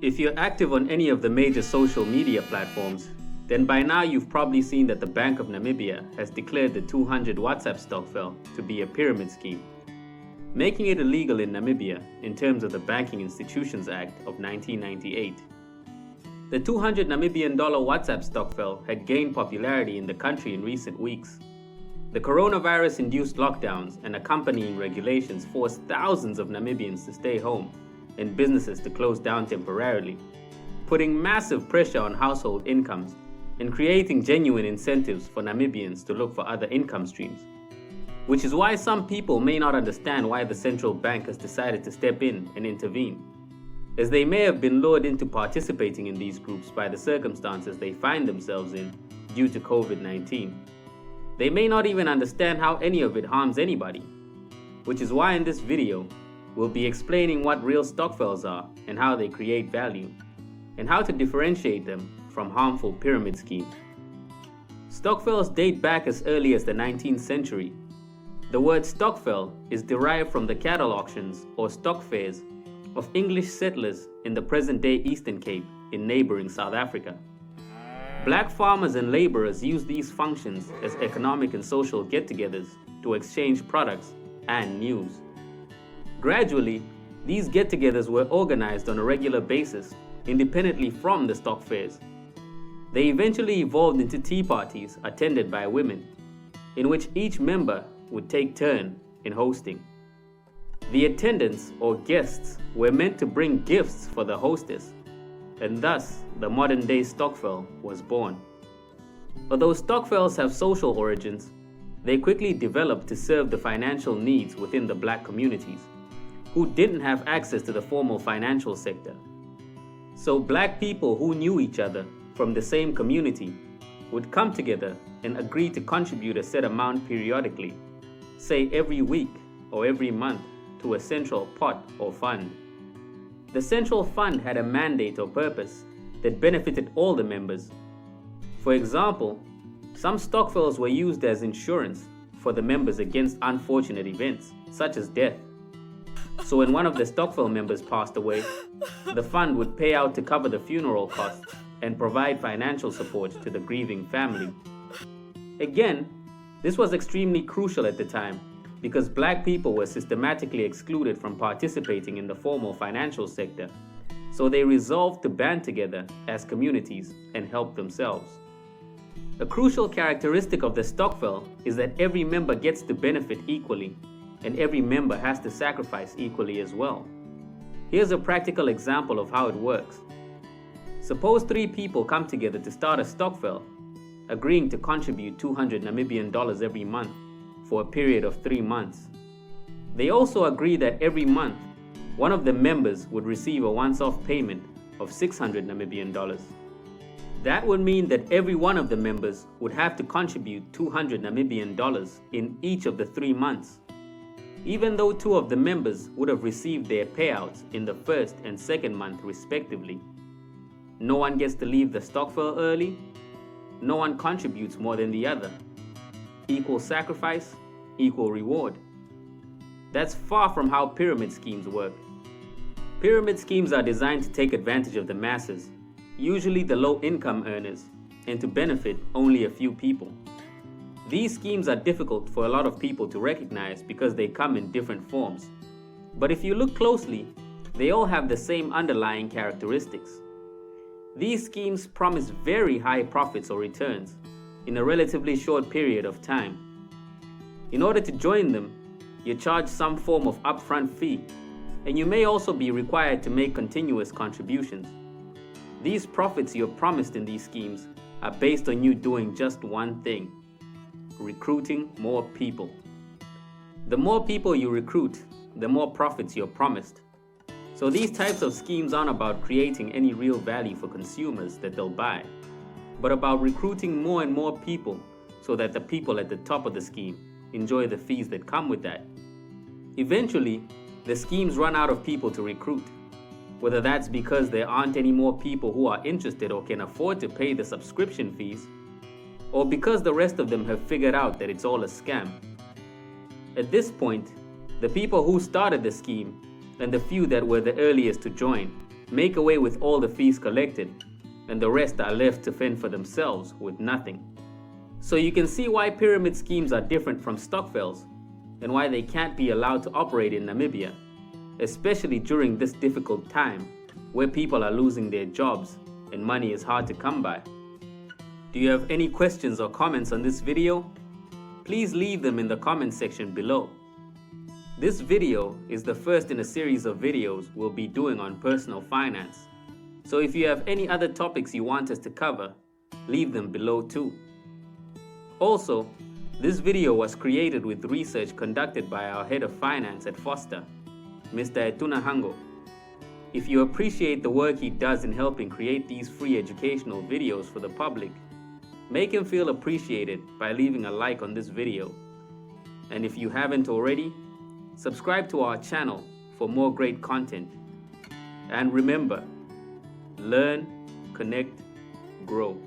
If you're active on any of the major social media platforms, then by now you've probably seen that the Bank of Namibia has declared the 200 WhatsApp stokvel to be a pyramid scheme, making it illegal in Namibia in terms of the Banking Institutions Act of 1998. The 200 Namibian dollar WhatsApp stokvel had gained popularity in the country in recent weeks. The coronavirus-induced lockdowns and accompanying regulations forced thousands of Namibians to stay home and businesses to close down temporarily, putting massive pressure on household incomes and creating genuine incentives for Namibians to look for other income streams. Which is why some people may not understand why the central bank has decided to step in and intervene, as they may have been lured into participating in these groups by the circumstances they find themselves in due to COVID-19. They may not even understand how any of it harms anybody, which is why in this video, we'll be explaining what real stokvels are and how they create value, and how to differentiate them from harmful pyramid schemes. Stokvels date back as early as the 19th century. The word stokvel is derived from the cattle auctions or stock fairs of English settlers in the present-day Eastern Cape in neighboring South Africa. Black farmers and laborers used these functions as economic and social get-togethers to exchange products and news. Gradually, these get-togethers were organized on a regular basis, independently from the stock fairs. They eventually evolved into tea parties attended by women, in which each member would take turn in hosting. The attendants or guests were meant to bring gifts for the hostess, and thus the modern-day stokvel was born. Although stokvels have social origins, they quickly developed to serve the financial needs within the black communities, who didn't have access to the formal financial sector. So black people who knew each other from the same community would come together and agree to contribute a set amount periodically, say every week or every month, to a central pot or fund. The central fund had a mandate or purpose that benefited all the members. For example, some stokvels were used as insurance for the members against unfortunate events, such as death. So when one of the stokvel members passed away, the fund would pay out to cover the funeral costs and provide financial support to the grieving family. Again, this was extremely crucial at the time because black people were systematically excluded from participating in the formal financial sector, so they resolved to band together as communities and help themselves. A crucial characteristic of the stokvel is that every member gets to benefit equally, and every member has to sacrifice equally as well. Here's a practical example of how it works. Suppose 3 people come together to start a stokvel, agreeing to contribute 200 Namibian dollars every month for a period of 3 months. They also agree that every month, one of the members would receive a once-off payment of 600 Namibian dollars. That would mean that every one of the members would have to contribute 200 Namibian dollars in each of the 3 months. Even though 2 of the members would have received their payouts in the first and second month respectively. No one gets to leave the stokvel early. No one contributes more than the other. Equal sacrifice, equal reward. That's far from how pyramid schemes work. Pyramid schemes are designed to take advantage of the masses, usually the low-income earners, and to benefit only a few people. These schemes are difficult for a lot of people to recognize because they come in different forms. But if you look closely, they all have the same underlying characteristics. These schemes promise very high profits or returns in a relatively short period of time. In order to join them, you charge some form of upfront fee, and you may also be required to make continuous contributions. These profits you're promised in these schemes are based on you doing just one thing: recruiting more people. The more people you recruit, the more profits you're promised. So these types of schemes aren't about creating any real value for consumers that they'll buy, but about recruiting more and more people so that the people at the top of the scheme enjoy the fees that come with that. Eventually, the schemes run out of people to recruit, whether that's because there aren't any more people who are interested or can afford to pay the subscription fees, or because the rest of them have figured out that it's all a scam. At this point, the people who started the scheme and the few that were the earliest to join make away with all the fees collected, and the rest are left to fend for themselves with nothing. So you can see why pyramid schemes are different from stokvels and why they can't be allowed to operate in Namibia, especially during this difficult time where people are losing their jobs and money is hard to come by. Do you have any questions or comments on this video? Please leave them in the comment section below. This video is the first in a series of videos we'll be doing on personal finance. So if you have any other topics you want us to cover, leave them below too. Also, this video was created with research conducted by our head of finance at Foster, Mr. Etuna Hango. If you appreciate the work he does in helping create these free educational videos for the public, make him feel appreciated by leaving a like on this video. And if you haven't already, subscribe to our channel for more great content. And remember, learn, connect, grow.